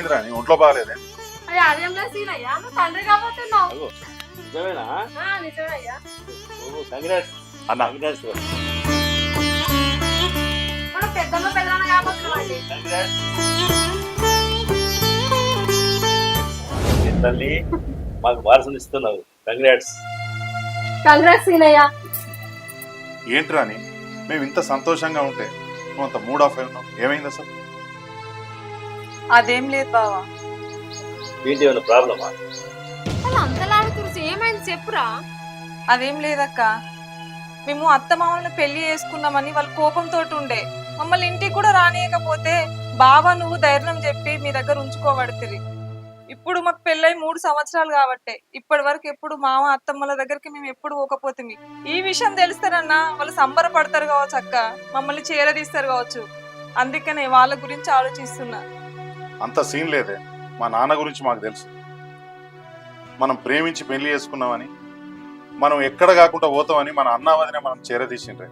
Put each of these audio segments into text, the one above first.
ఏమైందిరా నీ ఒంట్లో బాగాలేదే? అయ్యా అదేం లేదు సీనయ్యా, నువ్వు తండ్రి కాబోతున్నావు. అగో, నిజమేనా? నిజమయ్యా. కంగ్రాట్స్ అన్న కంగ్రాట్స్ మనం పెద్దమ్మ పెద్దనాన్న కాబోతున్నాం అండి. కంగ్రాట్స్ తల్లి, మాకు వారసుని ఇస్తున్నావు. కంగ్రాట్స్. కంగ్రాట్స్ సీనయ్యా. ఏంటిరా నీ మేము ఇంత సంతోషంగా ఉంటే నువ్వు అంత మూడ్ ఆఫ్ అయి ఉన్నావు, ఏమైంది అసలు? అదేం లేదు బావా. ఏంటి ఏమైనా ప్రాబ్లమా? అలా అంతలాగా తుడిచి ఏమైంది చెప్పురా. అదేం లేదక్క, మేము అత్త మామల్ని పెళ్లి చేసుకున్నామని వాళ్ళ కోపంతో ఉండే మమ్మల్ని ఇంటికి కూడా రానియకపోతే బావా నువ్వు ధైర్యం చెప్పి మీ దగ్గర ఉంచుకోబడుతుంది. ఇప్పుడు మాకు పెళ్ళై 3 సంవత్సరాలు కాబట్టే ఇప్పటి వరకు ఎప్పుడు మామ అత్తమ్మల దగ్గరికి మేము ఎప్పుడు పోకపోతే ఈ విషయం తెలుస్తారన్నా వాళ్ళు సంబరపడతారు కావచ్చు అక్క, మమ్మల్ని చేరదీస్తారు కావచ్చు. అందుకనే వాళ్ళ గురించి ఆలోచిస్తున్నా. అంత సీన్ లేదే, మా నాన్న గురించి మాకు తెలుసు. మనం ప్రేమించి పెళ్లి చేసుకున్నామని, మనం ఎక్కడ కాకుండా పోతామని మన అన్నావదినే మనం చేరదీసిండ్రే.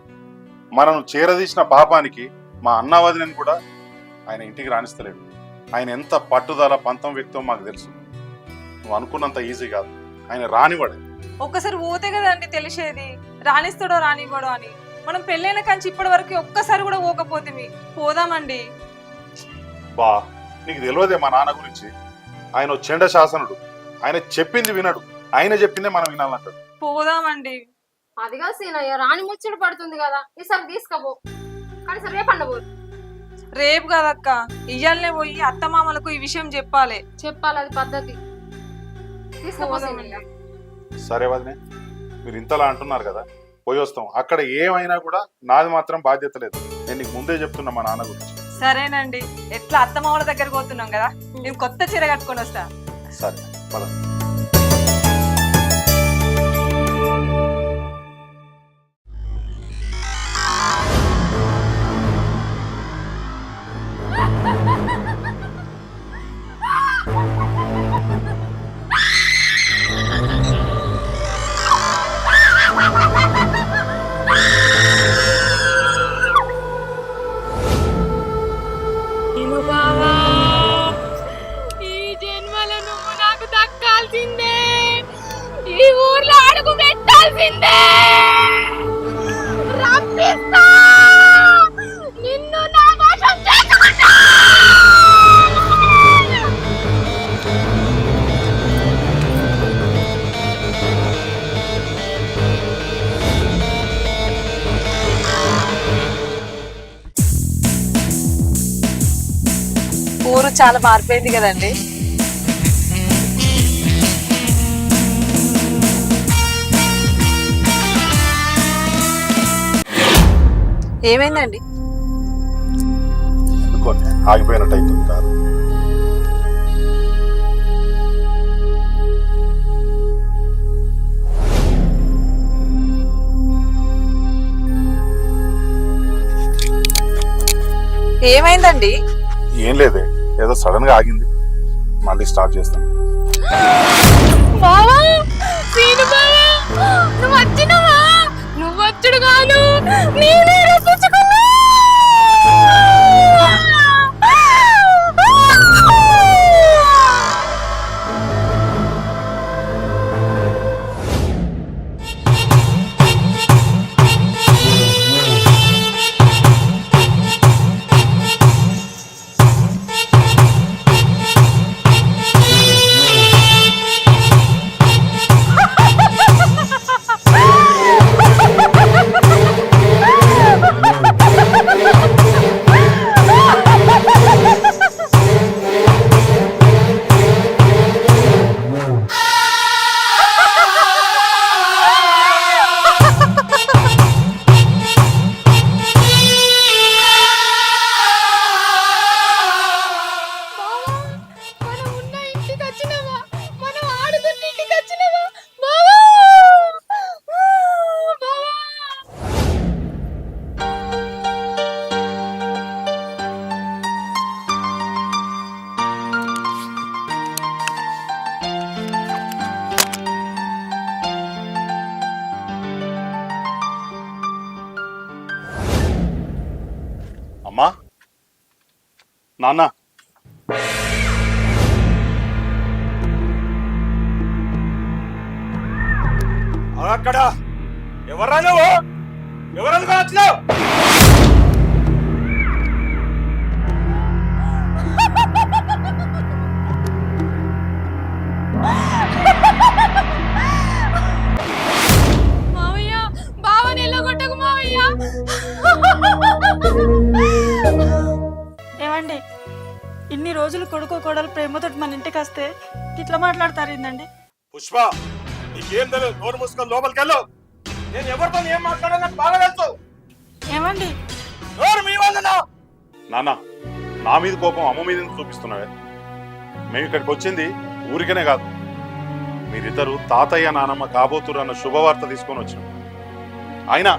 మనం చేరదీసిన పాపానికి మా అన్నావదిని కూడా ఆయన ఇంటికి రాణిస్తలేడు. ఆయన ఎంత పట్టుదల పంతం వ్యక్తం మాకు తెలుసు. నువ్వు అనుకున్నంత ఈజీ కాదు, ఆయన రానివాడే. ఒక్కసారి పోతే కదండి తెలిసేది రాణిస్తాడో రానివ్వడో అని. మనం పెళ్ళైన కంచి ఇప్పటి వరకు ఒక్కసారి కూడా పోకపోతే పోదామండి. బా నీకు తెలియదే మా నాన్న గురించి. ఆయన చెండ శాసనుడు, ఆయన చెప్పింది వినడు, ఆయన చెప్పిందే మనం వినాలంటాడు. పోదామండి. అదిగా సీనయ్య, రాణి ముచ్చట పడుతుంది కదా, ఈసారి తీసుకపో. కానీ సరే పండబోదు. రేపు కదక్క, ఇయ్యాలనే పోయి అత్తమామలకు ఈ విషయం చెప్పాలి. చెప్పాలి, అది పద్ధతి. తీసుకపో సీనయ్య. సరే వదినే, మీరు ఇంతలా అంటున్నారు కదా, పోయి వస్తాం. అక్కడ ఏమైనా కూడా నాది మాత్రం బాధ్యత లేదు. నేను నీకు ముందే చెప్తున్నా మా నాన్న గురించి. సరేనండి, ఎట్లా అత్తమామల దగ్గరకు పోతున్నాం కదా, నేను కొత్త చీర కట్టుకొని వస్తా. సరే పద. ఈ జన్మలో నువ్వు నాకు దక్కాల్సిందే, ఈ ఊర్లో అడుగు పెట్టాల్సిందే. రప్పిస్తా, నిన్ను నా వశం చేసుకుంటా. ఊరు చాలా మారిపోయింది కదండి. ఏమైందండి? ఎందుకోని ఆగిపోయినట్టు అవుతుంది కాదు. ఏమైందండి? ఏం లేదే, ఏదో సడన్ గా ఆగింది. మళ్ళీ స్టార్ట్ చేస్తాం. బావా, సీను బావా, నువ్వు వచ్చినవా? నువ్వు వచ్చుడు కాదు, నేనే రప్పించుకున్నా. అమ్మా, నాన్న, అక్కడ ఎవరా నువ్వు? ఎవరనుకో వచ్చినావు? మావయ్య బావని ఎల్లగొట్టకు మావయ్య. ఏమండి ఇన్ని రోజులు కొడుకు కోడలు ప్రేమతో మన ఇంటికి వస్తే ఇట్లా మాట్లాడతారు ఏందండి? పుష్ప, నీకేం తెలియదు. నోరు మూసుకొని లోపలికి వెళ్ళు. నేను ఎవరితో ఏం మాట్లాడాలో నాకు బాగా తెలుసు. ఏమండి నోరు మీ వల్లనా? నాన్న, నా మీద కోపం అమ్మ మీద చూపిస్తున్నావే. మేము ఇక్కడికి వచ్చింది ఊరికనే కాదు, మీరిద్దరు తాతయ్య నానమ్మ కాబోతురు అన్న శుభవార్త తీసుకొని వచ్చాం. అయినా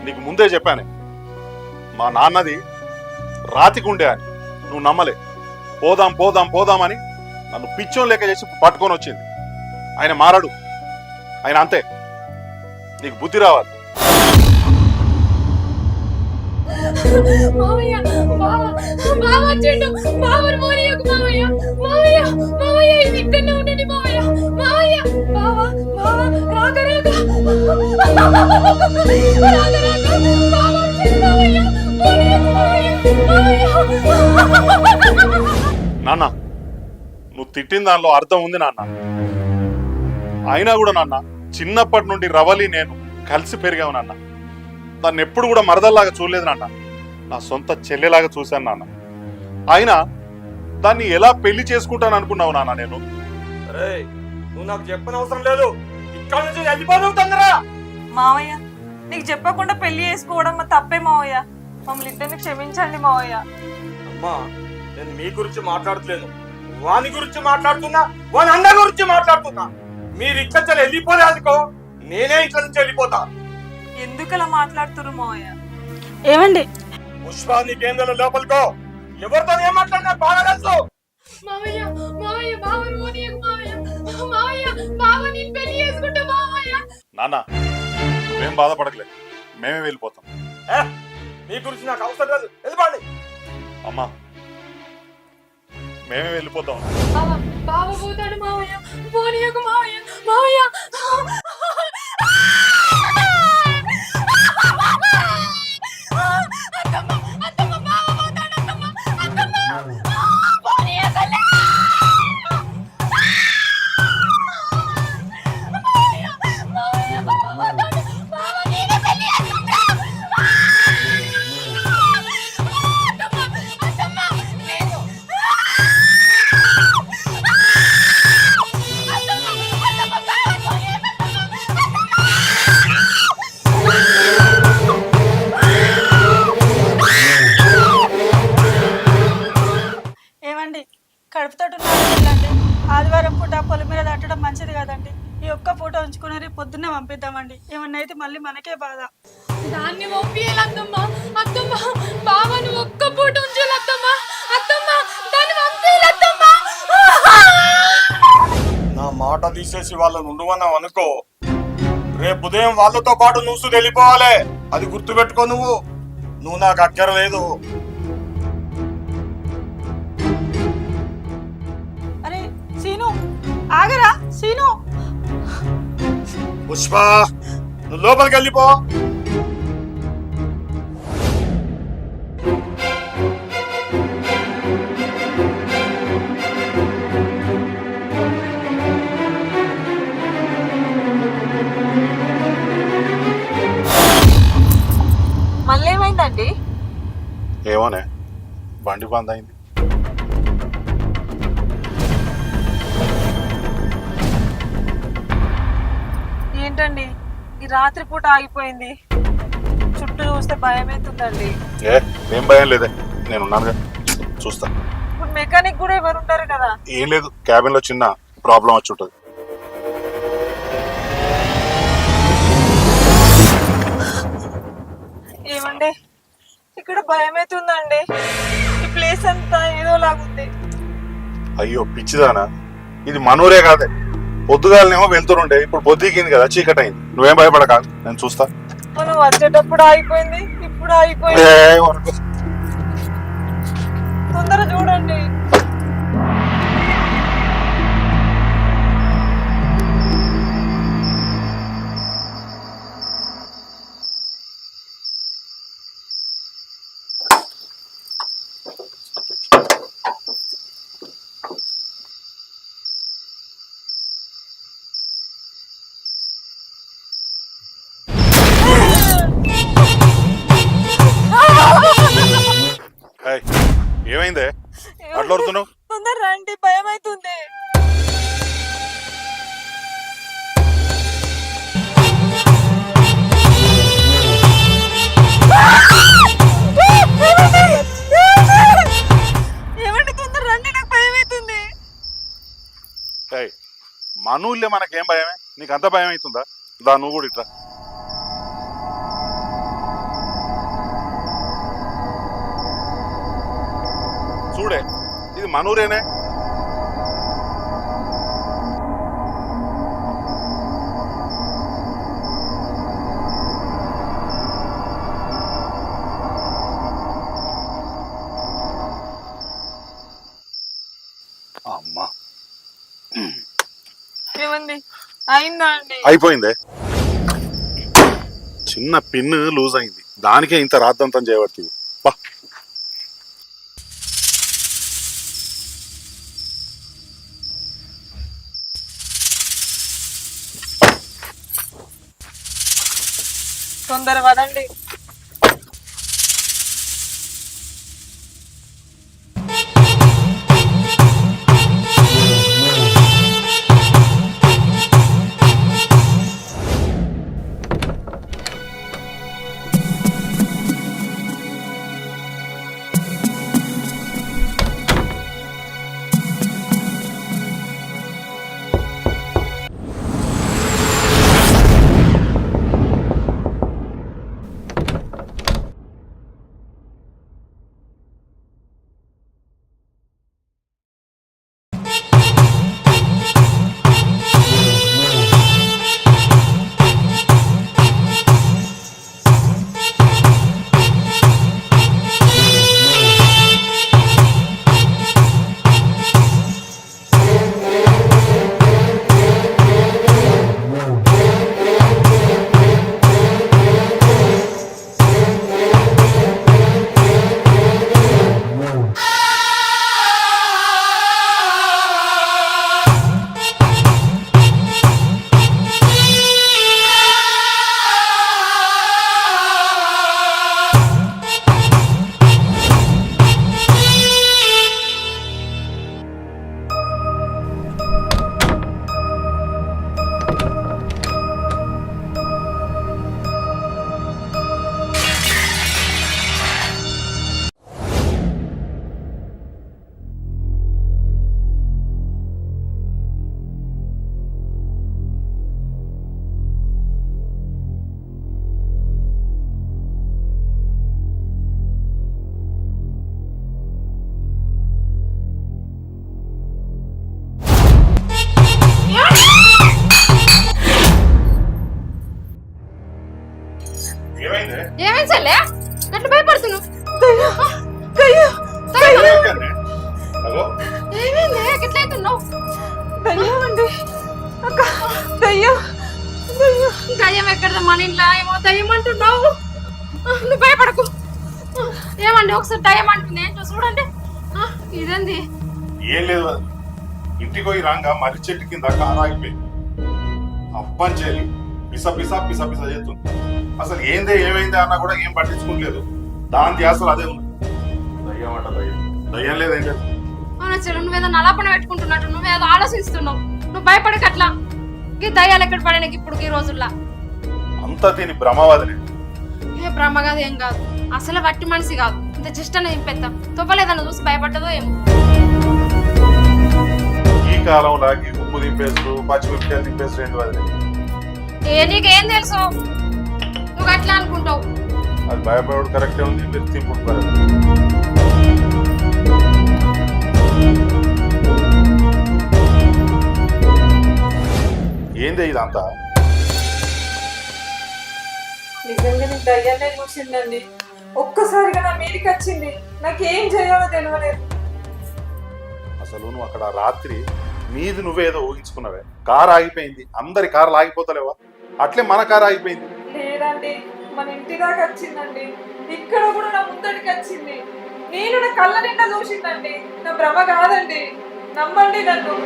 నీకు ముందే చెప్పానే, మా నాన్నది రాతి గుండె అని. నువ్వు నమ్మలే. పోదాం పోదాం పోదామని నన్ను పిచ్చోం లెక్క చేసి పట్టుకొని వచ్చింది. ఆయన మారడు, ఆయన అంతే. నీకు బుద్ధి రావాలి. మావయ్య బావ వచ్చిండు. బావని పోనీయకు మావయ్య. మావయ్య మావయ్య ఇది ఇక్కడనే ఉండండి మావయ్య. మావయ్య బావ రాగ రాగ బావ వచ్చిండు మావయ్య. పోనీయకు మావయ్య. నాన్న, నువ్వు తిట్టిన దానిలో అర్థం ఉంది నాన్న. అయినా కూడా నాన్న, చిన్నప్పటి నుండి రవలి నేను కలిసి పెరిగావు నాన్న. దాన్ని ఎప్పుడు కూడా మరదల్లాగా చూడలేదు నాన్న, నా సొంత చెల్లెలాగా చూశాను నాన్న. అయినా దాన్ని ఎలా పెళ్లి చేసుకుంటాను అనుకున్నావు నాన్న నేను? అరే, నువ్వు నాకు చెప్పనవసరం లేదు. ఇక్కడ నుంచి వెళ్ళిపోతుందిరా. మావయ్య నీకు చెప్పకుండా పెళ్లి చేసుకోవడం మా తప్పే మావయ్య. మమ్మల్ని ఇద్దరిని క్షమించండి మావయ్య. అమ్మా, నేను మీ గురించి మాట్లాడట్లేదు, వాని గురించి మాట్లాడుతున్నా, వాని అన్న గురించి మాట్లాడుతున్నా. మీరు ఇక్కడ నుంచి వెళ్ళిపోలేదుకో నేనే ఇక్కడ నుంచి వెళ్ళిపోతా. ఎందుకు అలా మాట్లాడుతున్నారు మావయ్య? ఏమండి పుష్ప, నీకేం తెలియదు. లోపలికో. ఎవరితో ఏం మాట్లాడినా బాగా తెలుసు. మావయ్య మావయ్య బావని పోనీయకు మావయ్య. మావయ్య బావ నేను పెళ్లి చేసుకుంటా మావయ్య. నాన్న, నువ్వేం బాధపడకలేదు, మేమే వెళ్ళిపోతాం. ఏ, మీ గురించి నాకు అవసరం లేదు. వెళ్ళిపోండి. అమ్మా, మేమే వెళ్ళిపోతాం. బావ పోతాడు మావయ్య. పోనీయకు మావయ్య. మావయ్య ఏమండి కడుపుతోటి ఉన్నారండి. ఆదివారం పూట పొలం మీద తట్టడం మంచిది కదండి. ఈ ఒక్క పూట ఉంచుకుని రేపు పొద్దున్నే పంపిద్దామండి. ఏమన్నా అయితే మళ్ళీ మనకే బాధ. దాన్ని పంపియాలత్తమ్మ. అత్తమ్మ బావను ఒక్క పూట ఉంచాలత్తమ్మ. అత్తమ్మ దాన్ని పంపియాలత్తమ్మ. నా మాట తీసేసి వాళ్ళని ఉండవన్నావు అనుకో, రేపు ఉదయం వాళ్ళతో పాటు నువ్వు వెళ్ళిపోవాలి. అది గుర్తుపెట్టుకో. నువ్వు నాకు అక్కర్లేదు. అరే సీను, ఆగరా సీను. పుష్ప, నువ్వు లోపలికి వెళ్ళిపో. మళ్ళీ ఏమైందండి? ఏమోనే, బండి బంద్ అయింది. ఏంటండి ఈ రాత్రి పూట ఆగిపోయింది? చుట్టూ చూస్తే భయం అవుతుందండి. ఏం భయం లేదే, నేనున్నానుగా, చూస్తా. ఇప్పుడు మెకానిక్ కూడా ఎవరు ఉంటారు కదా? ఏం లేదు, క్యాబిన్ లో చిన్న ప్రాబ్లం వచ్చి ఉంటుంది. ఏమండి ఇక్కడ భయం అవుతుందండి. ఈ ప్లేస్ అంతా ఏదో లాగుంది. అయ్యో పిచ్చిదానా, ఇది మనూరే కాదే. పొద్దుగాలనేమో వెళ్తుండే, ఇప్పుడు పొద్దుకింది కదా, చీకటి అయింది. నువ్వేం భయపడక, నేను చూస్తా. మనం వచ్చేటప్పుడు ఆగిపోయింది, ఇప్పుడు ఆగిపోయింది. తొందర చూడండి. అవుతుంది. ఏమండి తొందర రండి, నాకు భయం అవుతుంది. ఏయ్, మన ఊళ్ళో మనకేం భయమే, నీకు అంత భయం అవుతుందా? దా నువ్వు కూడా ఇట్లా. చూడే, ఇది మనూరేనే. అమ్మా, ఏమండి అయిందా అండి? అయిపోయిందే. చిన్న పిన్ లూజ్ అయింది, దానికే ఇంత రాద్దంతం చేయబడుతుంది. బా, తొందర పదండి. ఏమైందే? ఏమేం చెల్లె అట్లా భయపడుతున్నావు? అగో, ఏమైంది ఎట్లయితున్నావు? దయ్యమండి అక్క, దయ్యం దయ్యం. దయ్యం ఎక్కడ? మన ఇంట్లో ఏమో దయ్యం అంటున్నావు. నువ్వు భయపడకు. ఏమండి ఒకసారి దయ్యం అంటుంది ఏంటో చూడండి. ఇదేంది? ఏం లేదు, అది ఇంటికి పోయి రాగా మర్రి చెట్టు కింద కారు ఆగిపోయింది. అప్పంచేలి పిస పిస పిస పిస చేస్తుంది. అసలు ఏందే ఏమైందే అన్నా కూడా ఏం పట్టించుకోలేదు. దాని ధ్యాసలు అదే ఉంది. దయ్యం అంట, దయ్యం. దయ్యం లేదేం లేదు. అవునా చెల్లు, నువ్వేదో నలాపన పెట్టుకుంటున్నట్టు నువ్వేదో ఆలోచిస్తున్నావు. నువ్వు భయపడక అట్లా. ఈ దయ్యాలు ఎక్కడ పడినాయి ఇప్పుడు ఈ రోజుల్లో? అంతా దీని భ్రమవాదనే. ఏ బ్రహ్మ కాదు, ఏం కాదు. అసలు వట్టి మనిషి కాదు. ఇంత జస్ట్ అనేది పెద్ద తొప్పలేదన్న చూసి భయపడ్డదో ఏమో. ఈ కాలంలో ఈ ఉప్పు దింపేస్తూ పచ్చిమిరపకాయలు దింపేస్తూ ఏంటి వదిలే. నీకేం తెలుసు? నువ్వు అట్లా అనుకుంటావు. అది భయపడడు కరెక్టే ఉంది, మీరు తింపుడు. ఏందే ఇదంతా? నిజంగా నీకు దయ్యాన్ని చూసిందండి. ఒక్కసారిగా నా మీదకి వచ్చింది. నాకేం చేయాలో తెలియలేదు. అసలు నువ్వు అక్కడ రాత్రి నీది నువ్వేదో ఊహించుకున్నావే. కారు ఆగిపోయింది, అందరి కార్లు ఆగిపోతలేవా? అట్లే మన కారు ఆగిపోయింది. లేదండి, మన ఇంటి దాకా వచ్చిందండి. ఇక్కడ కూడా నా ముందడికి వచ్చింది. నేను నా కళ్ళ నిండా చూసిందండి. నా భ్రమ కాదండి, నమ్మండి నన్ను.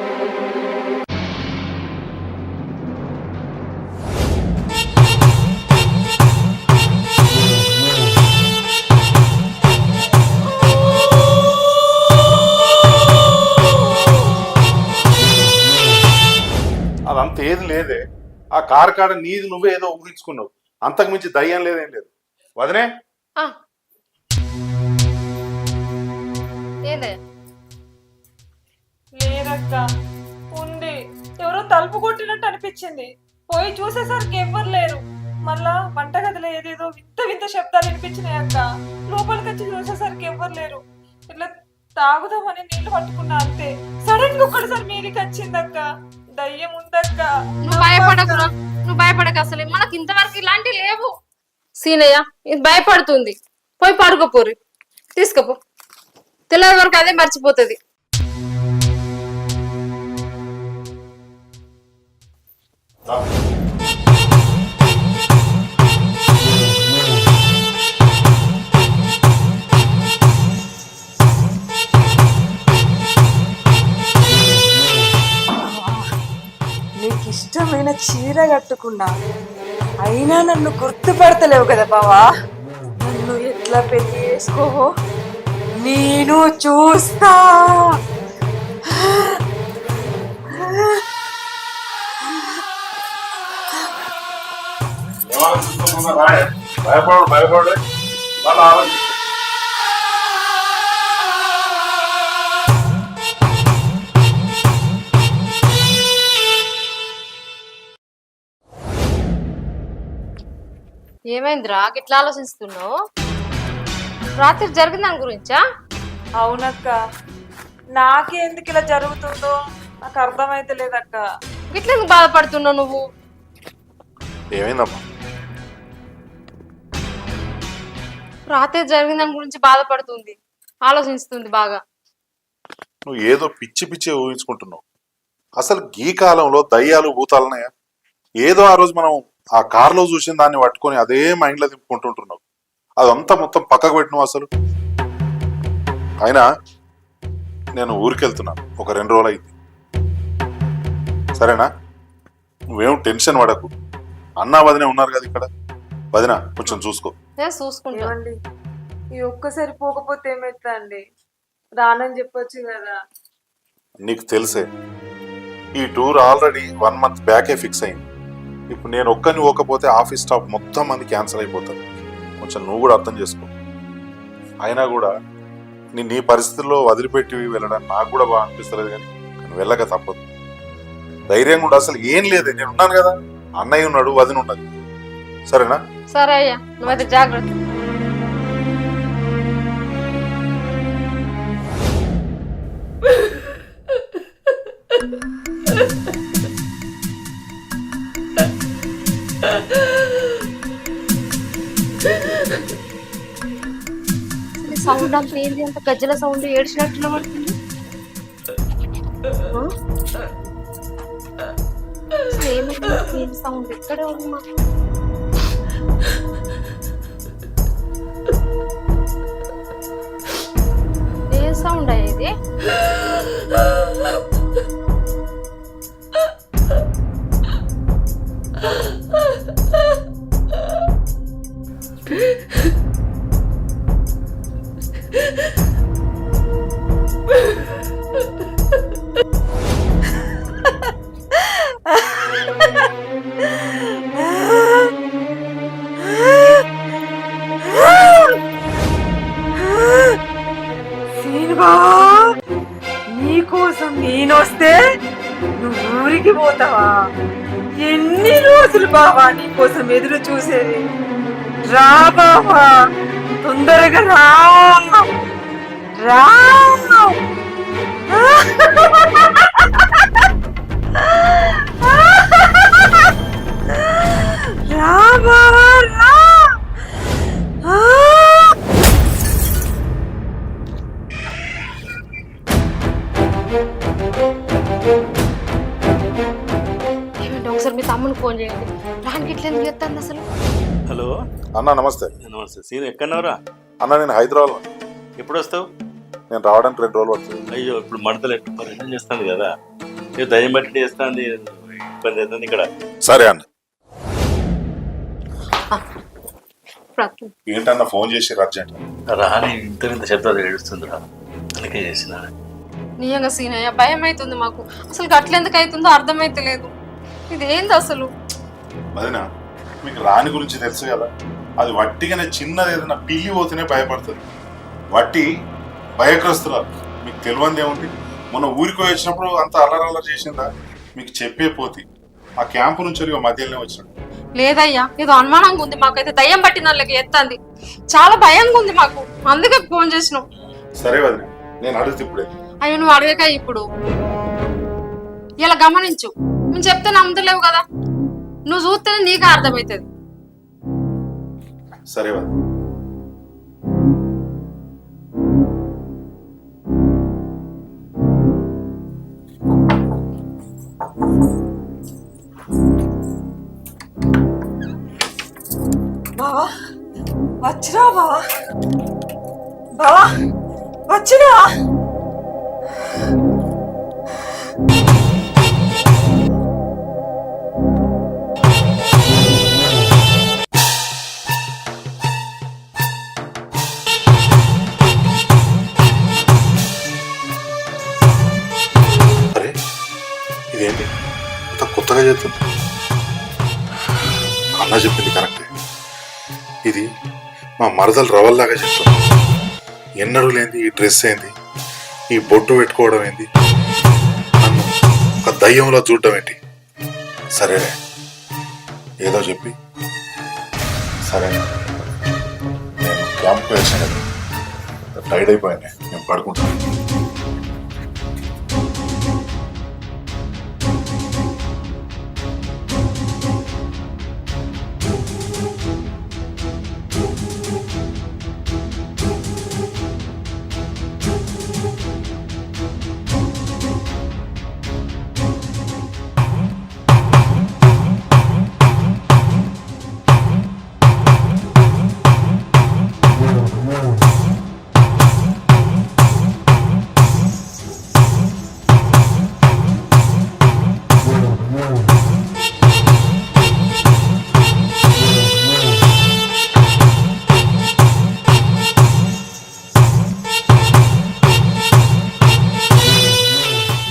అదంతా ఏది లేదే. ఆ కారు కాడ నీది నువ్వే ఏదో ఊహించుకున్నావు, అంతకు మించి దయ్యం లేదేం లేదు. వదినే ఏదే లేదక్క, ఉంది. ఎవరో తలుపు కొట్టినట్టు అనిపించింది. పోయి చూసేసరికి ఎవ్వరు లేరు. మళ్ళా వంటగదిలో ఏదేదో వింత వింత శబ్దాలు వినిపించినాయి అక్క. లోపలికి వచ్చి చూసేసరికి ఎవ్వరు లేరు. ఇట్లా తాగుదామని నీళ్లు పట్టుకున్నా అంతే. సడన్ గా ఒక్కడిసారి మీదికి వచ్చిందక్క. దయ్యం ఉందక్క. నువ్వు భయపడకు, అసలు మనకి ఇంతవరకు ఇలాంటివి లేవు. సీనయ్య ఇది భయపడుతుంది, పోయి పడుకోపోరు, తీసుకపో. తెల్లవారి వరకు అదే మర్చిపోతుంది. నీకు ఇష్టమైన చీర కట్టుకున్నా, అయినా నన్ను గుర్తుపడతలేవు కదా బావా. నన్ను ఎట్లా పెళ్లి చేసుకోవో నేను చూస్తా. భయపడు భయపడు వాళ్ళు ఆలోచించు. ఏమైందిరా గిట్లా ఆలోచిస్తున్నావు? రాత్రి జరిగిన దాని గురించా? అవునక్క, నాకే ఎందుకు ఇలా జరుగుతుందో నాకు అర్థమైతే లేదక్క. గిట్ల ఎందుకు బాధపడుతున్నావు నువ్వు? ఏమైందమ్మా? రాత్రి జరిగిన దాని గురించి బాధపడుతుంది, ఆలోచిస్తుంది బాగా. నువ్వు ఏదో పిచ్చి పిచ్చి ఊహించుకుంటున్నావు. అసలు ఈ కాలంలో దయ్యాలు భూతాలున్నాయా? ఏదో ఆ రోజు మనం ఆ కారులో చూసిన దాన్ని పట్టుకొని అదే మైండ్లో తిప్పుకుంటుంటున్నావు. అదంతా మొత్తం పక్కకు పెట్టినావు అసలు. అయినా నేను ఊరికి వెళ్తున్నాను, ఒక 2 రోజులు అయింది. సరేనా? నువ్వేం టెన్షన్ పడకు. అన్నా వదిన ఉన్నారు కదా ఇక్కడ. వదిన కొంచెం చూసుకో. నేను చూసుకుంటా. ఏమండి, ఈ ఒక్కసారి పోకపోతే ఏమైతా అండి? రానని చెప్పొచ్చు కదా. నీకు తెలిసే ఈ టూర్ ఆల్రెడీ 1 మంత్ బ్యాకే ఫిక్స్ అయింది. ఇప్పుడు నేను ఒక్కని పోకపోతే ఆఫీస్ స్టాఫ్ మొత్తం మంది క్యాన్సిల్ అయిపోతారు. కొంచెం నువ్వు కూడా అర్థం చేసుకో. అయినా కూడా నీ పరిస్థితుల్లో వదిలిపెట్టి వెళ్ళడానికి నాకు కూడా బాగా అనిపిస్తలేదు, కానీ వెళ్ళక తప్పదు. ధైర్యం కూడా అసలు ఏం లేదే. నేను ఉన్నాను కదా, అన్నయ్య ఉన్నాడు, వదిన ఉన్నది. సరేనా? సరే అయ్యా, నువ్వైతే జాగ్రత్త. సౌండ్ అంతా ఏంటి? అంత గజ్జల సౌండ్ ఏడ్చినట్లు పడుతుంది. ఏమైంది సౌండ్? ఎక్కడ ఉంది మాకు? ఏ సౌండ్ అయ్యేది? నీకోసం నేనొస్తే నువ్వు ఊరికి పోతావా? ఎన్ని రోజులు బావా నీకోసం ఎదురు చూసేది? రా బావా, తొందరగా రా రా. రా బావా రా. ఏమంటే ఒకసారి మీ తమ్ముని ఫోన్ చేయండి. రానికి ఇట్లా ఎందుకు చెప్తాను అసలు? హలో అన్న నమస్తే. నమస్తే. సీన్ ఎక్కడన్నావురా? అన్న నేను హైదరాబాద్. ఎప్పుడు వస్తావు? నేను రావడానికి 2 రోజులు పడుతుంది. అయ్యో, ఇప్పుడు మడతలు ఎట్టు పరిచయం చేస్తాను కదా, దయ్యం బట్టి చేస్తాను, ఇబ్బంది అవుతుంది ఇక్కడ. సరే అన్న. ప్రతి ఏంటన్నా ఫోన్ చేసి అర్జెంట్? రాని ఇంత వింత శబ్దాలు ఏడుస్తుందిరా, అందుకే చేసిన. నిజంగా సీనయ్య భయం అవుతుంది మాకు. అసలు అట్లెందుకు అవుతుందో అర్థమైతే లేదు. ఇది ఏంది అసలు? వదినా, మీకు రాణి గురించి తెలుసు కదా, అది వట్టిగానే చిన్నది ఏదైనా పిల్లి పోతేనే భయపడుతుంది. వట్టి భయగ్రస్తురాలు. మీకు తెలియంది ఏముంది? మొన్న ఊరికి వచ్చినప్పుడు అంత అల్లరల్లరి చేసిందా? మీకు చెప్పే పోతి ఆ క్యాంపు నుంచి మధ్యలోనే వచ్చినాడు. లేదయ్యా, ఏదో అనుమానంగా ఉంది మాకైతే. దయ్యం పట్టిన వాళ్ళకి ఎత్తంది. చాలా భయంగా ఉంది మాకు, అందుకే ఫోన్ చేసినాం. సరే వదిన, నేను అడుగుతా ఇప్పుడే. అయ్యో నువ్వు అడగక ఇప్పుడు. ఇలా గమనించు, నేను చెప్తే నమ్ముతలేవు కదా, నువ్వు చూస్తేనే నీకు అర్థమవుతుంది. సరే వదిన. బావా వచ్చినా బావా, బావా వచ్చినా. అరే ఇదేంటి ఇంత కొత్తగా చేస్తుంది? అన్న చెప్పింది కరెక్టే. ఇది మా మరదలు రవల్లాగా చెప్తుంది. ఎన్నడూ లేనిది ఈ డ్రెస్ ఏంది, ఈ బొట్టు పెట్టుకోవడం ఏంది, నన్ను ఒక దయ్యంలో చూడడం ఏంటి? సరేలే, ఏదో చెప్పి సరే నేను క్యాంప్కి వచ్చాను కదా, టైర్డ్ అయిపోయాను, నేను పడుకుంటాను.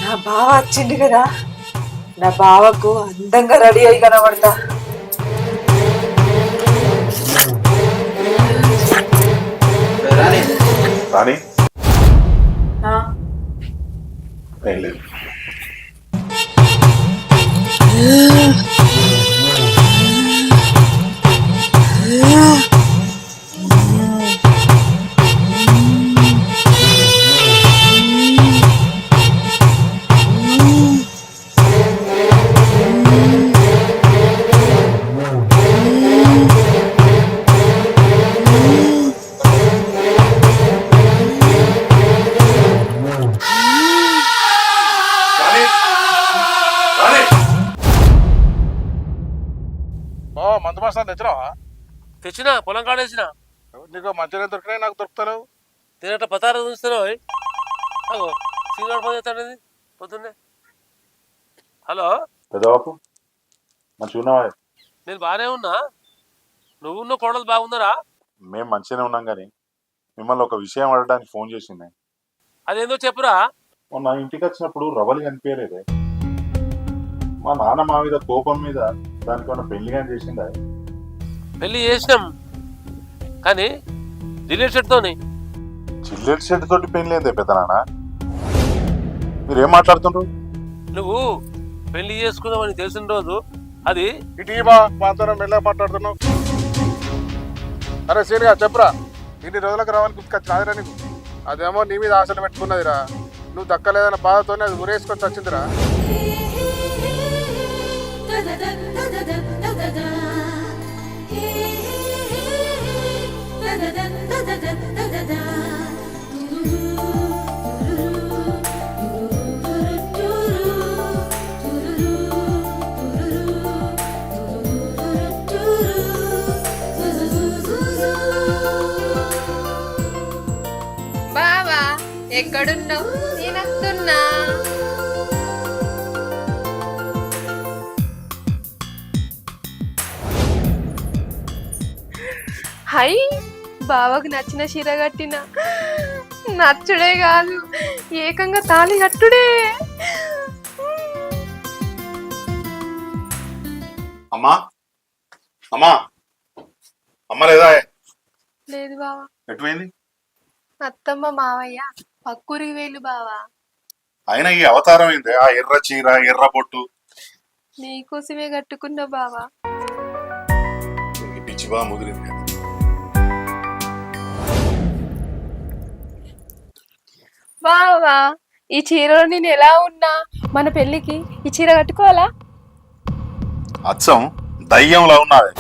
నా బావ వచ్చింది కదా, నా బావకు అందంగా రెడీ అయి కనబడతా. రాణి ఆ, ఏం లేదు. మందు మాసాలు తెచ్చినావా? తెచ్చినా, పొలం కాడేసిన. నీకు మంచిగా దొరికినాయి, నాకు దొరుకుతలేవు. తినట పతారా చూస్తున్నావు. అగో సీనియర్ ఫోన్ చేస్తాడేది పొద్దున్నే. హలో పెద్దవాపు మంచిగా ఉన్నావా? నేను బాగానే ఉన్నా. నువ్వున్న కోడలు బాగున్నారా? మేము మంచిగానే ఉన్నాం, కానీ మిమ్మల్ని ఒక విషయం అడగడానికి ఫోన్ చేసింది. అదేందో చెప్పురా. మొన్న ఇంటికి వచ్చినప్పుడు రవలి కనిపించలేదే. మా నాన్న మా మీద కోపం మీద దానికి ఏమన్నా పెళ్లి కానీ చేసిందా? పెళ్లి చేసినాం, కానీ జిల్లెట్ షర్ట్తోని. చిల్లెట్ షెడ్ తోటి పెళ్లి ఏందే పెద్ద నాన్న? మీరేం మాట్లాడుతుండ్రు? నువ్వు పెళ్లి చేసుకుందామని తెలిసిన రోజు అది ఇటీవా మాతో మెల్లగా మాట్లాడుతున్నావు. అరే సీనిగా చెప్పురా, ఇన్ని రోజులకు రావాలని గుర్తుకొచ్చినాదిరా నీకు? అదేమో నీ మీద ఆశలు పెట్టుకున్నదిరా, నువ్వు దక్కలేదన్న బాధతోనే అది ఉరేసుకొని వచ్చిందిరా. బావా ఎక్కడున్నావు? నేను వస్తున్నా. హై, బావకు నచ్చిన చీర కట్టిన. నచ్చుడే కాదు, ఏకంగా తాళి కట్టుడే. అమ్మా అమ్మా అమ్మ లేదా లేదు బావా. ఎటుపోయింది? అత్తమ్మ మావయ్య పక్కూరికి వేలు బావా. అయినా ఈ అవతారం ఏంది? ఆ ఎర్ర చీర ఎర్ర బొట్టు నీకోసమే కట్టుకున్నా బావా. ఈ పిచ్చి బాగా ముదిరింది. బావా ఈ చీరలో నేను ఎలా ఉన్నా మన పెళ్ళికి ఈ చీర కట్టుకోవాలా? అచ్చం దయ్యంలా ఉన్నావే.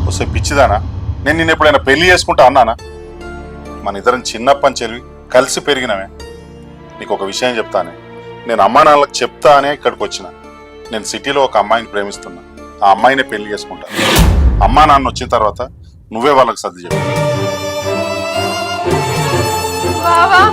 వస్తే పిచ్చిదానా? నేను నిన్ను ఎప్పుడైనా పెళ్లి చేసుకుంటా అన్నానా? మన ఇద్దరం చిన్నప్పని చెల్లి కలిసి పెరిగినవే. నీకు ఒక విషయం చెప్తానే, నేను అమ్మా నాన్నలకు చెప్తా అనే ఇక్కడికి వచ్చిన. నేను సిటీలో ఒక అమ్మాయిని ప్రేమిస్తున్నా. ఆ అమ్మాయినే పెళ్లి చేసుకుంటా. అమ్మా నాన్న వచ్చిన తర్వాత నువ్వే వాళ్ళకి సర్ది చెప్పు. బావా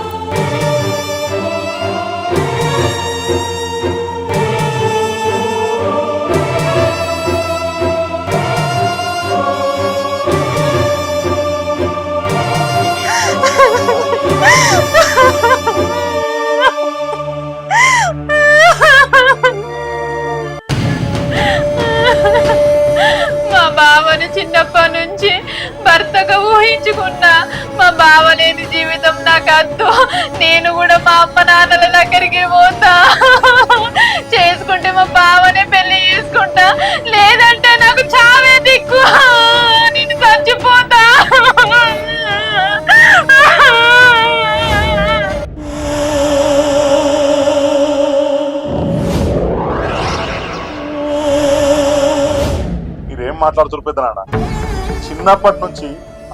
మా బావని చిన్నప్పటి నుంచి భర్తగా ఊహించుకున్నా. మా బావ లేని జీవితం నాకు అద్దు. నేను కూడా మా అమ్మ నాన్నల దగ్గరికి పోతా. చేసుకుంటే మా బావనే పెళ్లి చేసుకుంటా, లేదంటే నాకు చావే దిక్కు. నేను చచ్చిపోతా. మీరేం మాట్లాడుతున్నారు పెద్ద నాన్న? చిన్నప్పటి నుంచి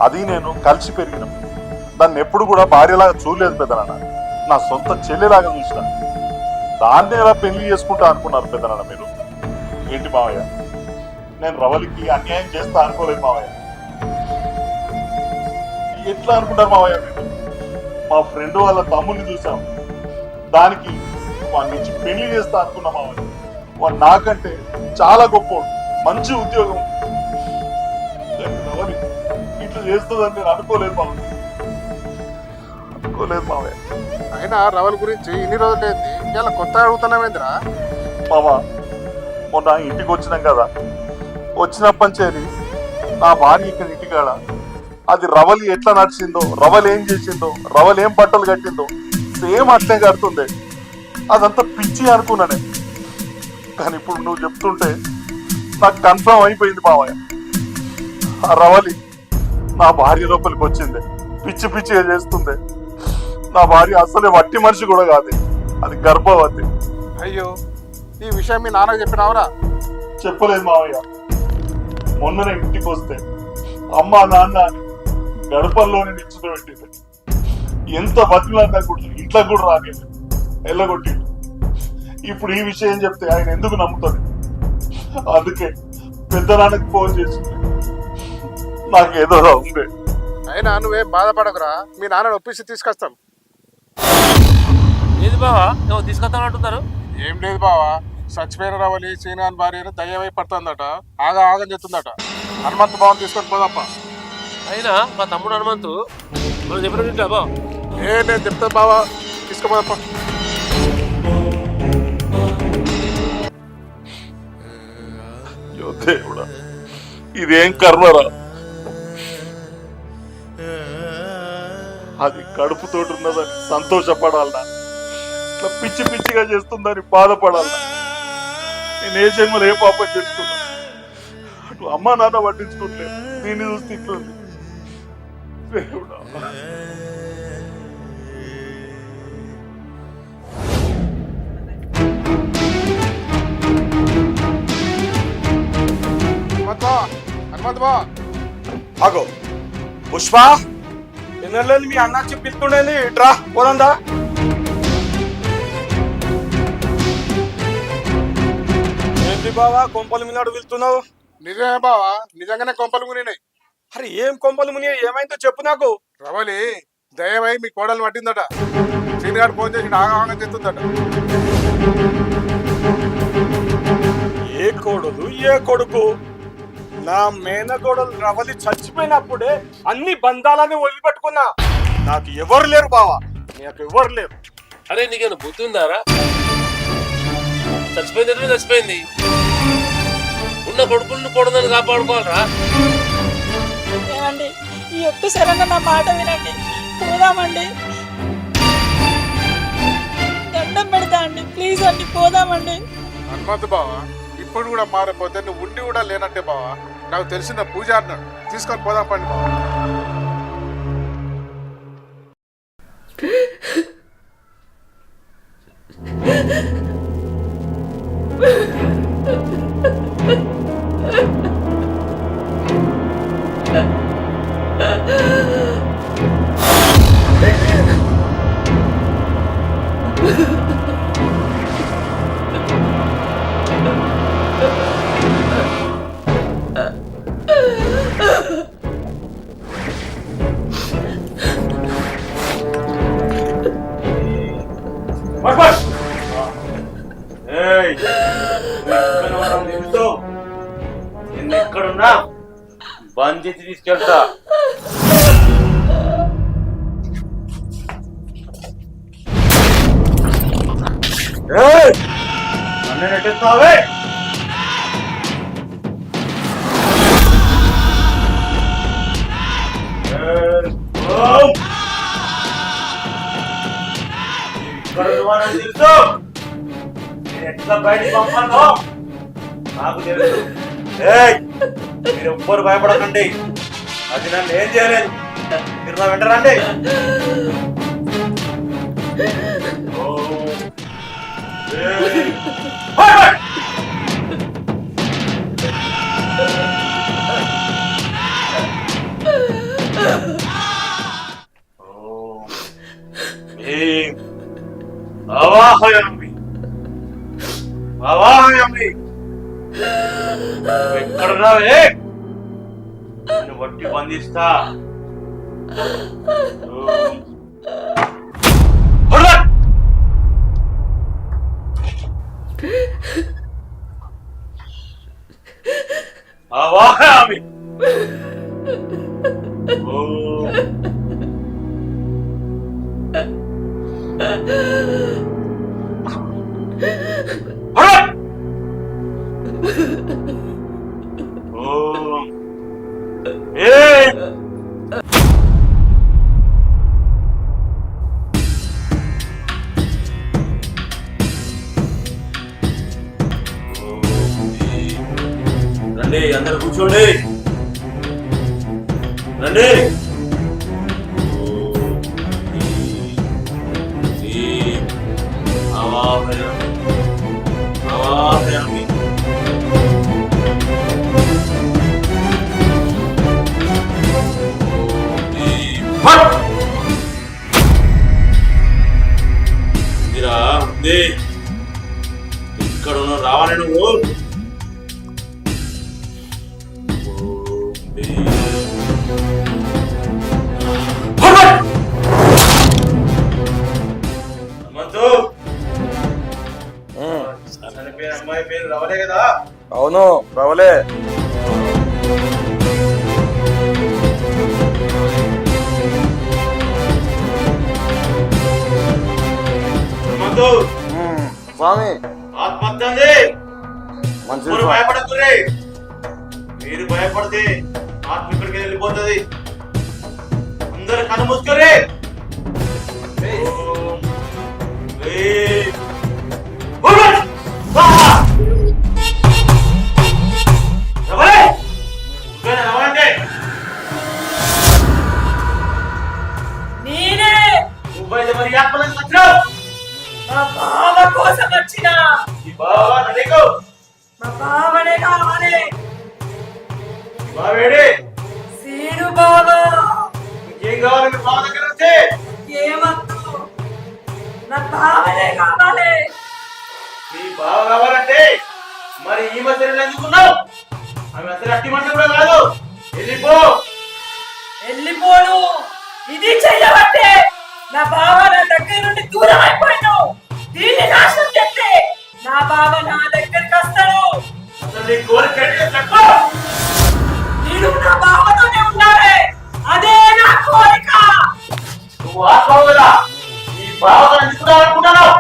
అది నేను కలిసి పెరిగినాం. దాన్ని ఎప్పుడు కూడా భార్యలాగా చూడలేదు పెద్ద నాన్న. నా సొంత చెల్లెలాగా చూసిన. దాన్ని ఎలా పెళ్లి చేసుకుంటా అనుకున్నారు పెద్ద నాన్న మీరు? ఏంటి మావయ్య, నేను రవలికి అన్యాయం చేస్తా అనుకోలేదు మావయ్య. ఎట్లా అనుకుంటారు మావయ్య మీరు? మా ఫ్రెండ్ వాళ్ళ తమ్ముడిని చూసాం, దానికి వాడి నుంచి పెళ్లి చేస్తా అనుకున్నా మావయ్య. వాడు నాకంటే చాలా గొప్పవాడు, మంచి ఉద్యోగం. రవలి ఇట్లా చేస్తుందని నేను అనుకోలేదు మావయ్య. అనుకోలేదు మావయ్య. అయినా రవల్ గురించి ఇన్ని రోజులు ఏంది, ఇలా కొత్త అడుగుతున్నామేంద్రా? మామ, మొన్న ఇంటికి వచ్చినాం కదా, వచ్చినప్పటి నుంచి నా భార్య ఇక్కడ ఇంటికాడ అది రవలి ఎట్లా నడిచిందో, రవలి ఏం చేసిందో, రవలి ఏం బట్టలు కట్టిందో సేమ్ అట్లే కడుతుంది. అదంతా పిచ్చి అనుకున్నానే. కానీ ఇప్పుడు నువ్వు చెప్తుంటే నాకు కన్ఫర్మ్ అయిపోయింది మావయ్య. ఆ రవలి నా భార్య లోపలికి వచ్చింది, పిచ్చి పిచ్చిగా చేస్తుంది. నా భార్య అసలే వట్టి మనిషి కూడా కాదు, అది గర్భవతి. అయ్యో, ఈ విషయం మీ నాన్నకు చెప్పినావురా? చెప్పలేదు మావయ్య. మొన్ననే ఇంటికి వస్తే అమ్మ నాన్న అని గడపల్లోనే నిల్చుని పెట్టింది. ఎంత బతిలాడినా కూడా ఇంట్లో కూడా రాలేదు, ఎల్లగొట్టింది. ఇప్పుడు ఈ విషయం చెప్తే ఆయన ఎందుకు నమ్ముతాడు? అందుకే పెద్ద నాన్నకి ఫోన్ చేసింది. నాకేదో ఉంది. అయినా నువ్వేం బాధపడకురా, మీ నాన్నని ఒప్పించి తీసుకొస్తాం. ఏది బావా ఏమో తీసుకొస్తానంటున్నారు? ఏం లేదు బావా, చచ్చిపోయిన రవలి సీనాన్ భార్యను దయ్యమై పడుతుందట, ఆగం చెప్తుందట. హనుమంతు బావని తీసుకొని పోదప్ప. అయినా మా తమ్ముడు హనుమంతు మనం చెప్పినట్టు బా. నేను చెప్తా బావా, తీసుకోపోదప్ప. దేవుడా, ఇదేం కర్మరా? అది కడుపుతోటి ఉన్నదని సంతోషపడాలనా? ఇట్లా పిచ్చి పిచ్చిగా చేస్తుందని బాధపడాలనా? నేను ఏ జన్మలో ఏ పాపం చేసుకున్నా? అటు అమ్మ నాన్న పట్టించుకోవట్లేదు, దీన్ని చూస్తే ఇట్లుంది. దేవుడా, హనుమంతు బావ, ఆగో పుష్ప, ఎన్నెళ్ళని మీ అన్న చెప్పి పిలుతుండేది, ఇట్రా పోదందా. ఏంటి బావా కొంపలు మిన్నాడు వెళ్తున్నావు? నిజమే బావా, నిజంగానే కొంపలు మునినాయి. అరే ఏం కొంపలు ముని, ఏమైందో చెప్పు నాకు. రవలి దయ్యమై మీ కోడలు పట్టిందట. సీనిగాడు ఫోన్ చేసి ఆగం చెప్తుందట. ఏ కోడలు ఏ కొడుకు? నా మేనగోడలు రవలి చచ్చిపోయినప్పుడే అన్ని బంధాలని వదిలిపెట్టుకున్నా. నాకు ఎవరు లేరు బావా, నాకు ఎవరు లేరు. అరే నీకేమైనా బుద్ధి ఉందారా? చచ్చిపోయింది చచ్చిపోయింది. ఉన్న కొడుకులను కొడదని కాపాడుకోవాలరా. ఏమండి ఈ ఒక్కసారన్నా నా మాట వినండి, పోదామండి. దండం పెడతా అండి, ప్లీజ్ అండి, పోదామండి. హనుమంతు బావా ఇప్పుడు కూడా మారిపోతే నువ్వు ఉండి కూడా లేనట్టే బావా. నాకు తెలిసిన పూజ అన్నాడు, తీసుకొని పోదాం పండి బావా. ఎక్కడున్నా బంద్ చేసి తీసుకెళ్తా. నన్ను నెట్టేస్తావే? ఇక్కడ తెలుసు, నేను ఎట్లా బయటికి పంపాను నాకు తెలుసు. మీరు ఎవ్వరు భయపడకండి, అది నన్ను ఏం చేయలేదు. మీరు నా వెంటరండి. ఎక్కడున్నావే? నేను వట్టి బంధిస్తా. అవాహయామి. రండి, అందరు కూర్చోండి. రండి. అవాహయామి. ఇక్కడ ఉన్న రావాలి నువ్వు. అమ్మాయి పేరు రవలే కదా? అవును, రవలే. స్వామి ఆత్మహత్య మంచి భయపడకురే. మీరు భయపడితే ఆత్మ ఇక్కడికి వెళ్ళిపోతుంది. అందరు కన్ను మూసుకురే. మరి ఆత్మలకు వచ్చినావు. మా బావ కోసం వచ్చినా. ఈ బావ నీకు మా బావనే కావాలి. బావేడి? సీను బావ. ఇంకేం కావాలి మీ బావ దగ్గర నుంచి? ఏమద్దు, నా బావనే కావాలి. మీ బావ కావాలంటే మరి ఈ మధ్యలో ఎందుకున్నావు? ఆమె అసలు అట్టి మనిషి కూడా కాదు. వెళ్ళిపో. వెళ్ళిపోను. ఇది చెయ్యబట్టే నా బావ నా దగ్గర నుండి దూరం అయిపోయాను. దీన్ని నాశనం చేస్తే నా బావ నా దగ్గరికి వస్తాడు. అసలు నీ కోరిక చెప్పు. నేను నా బావతోనే ఉండాలి, అదే నా కోరిక. నువ్వు ఆత్మవు కదా, నీ బావతో ఎందుకు అనుకుంటున్నావు?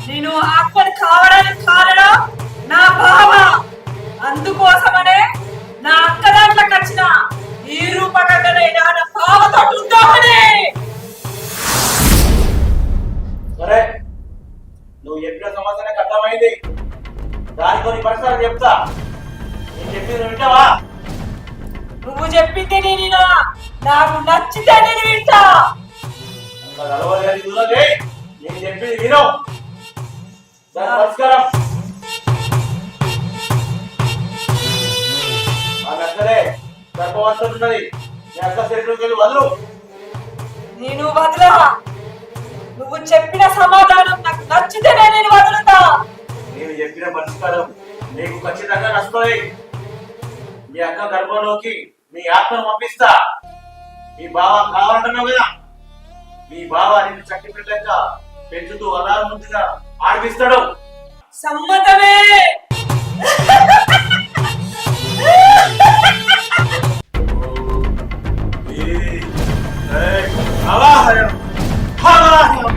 నేను ఆత్మని కావడానికి కారణం నా బావ. అందుకోసమనే నా అక్క దాంట్లోకి వచ్చిన ఈ రూపకంగానైనా నా బావతో ఉందామని. సరే, నువ్వు చెప్పిన సమస్య నాకు అర్థమైంది. దానికి కొన్ని పరిసరాలు చెప్తా. నేను చెప్పింది వింటావా? నువ్వు చెప్పింది నేను నాకు నచ్చితే నేను వింటా. అంత గలవలేదు చూడలే. నేను చెప్పింది విను. దాని పరిష్కారం నాకు అక్కడే గర్భవంతులు ఉన్నది. నీ అక్క శరీరంలోకి వెళ్ళి వదలు. నేను వదలా. నువ్వు చెప్పిన సమాధానం నాకు నచ్చితేనే నేను వదులుతా. నేను చెప్పిన పరిష్కారం నీకు ఖచ్చితంగా నచ్చుతుంది. మీ అక్క గర్భంలోకి మీ ఆత్మను పంపిస్తా. మీ బావ కావాలంటున్నావు కదా, మీ బావ నిన్ను చట్టి పెట్టాక పెంచుతూ అలారం ముందుగా ఆడిపిస్తాడు. సమ్మతమే. అవాహనం అవాహనం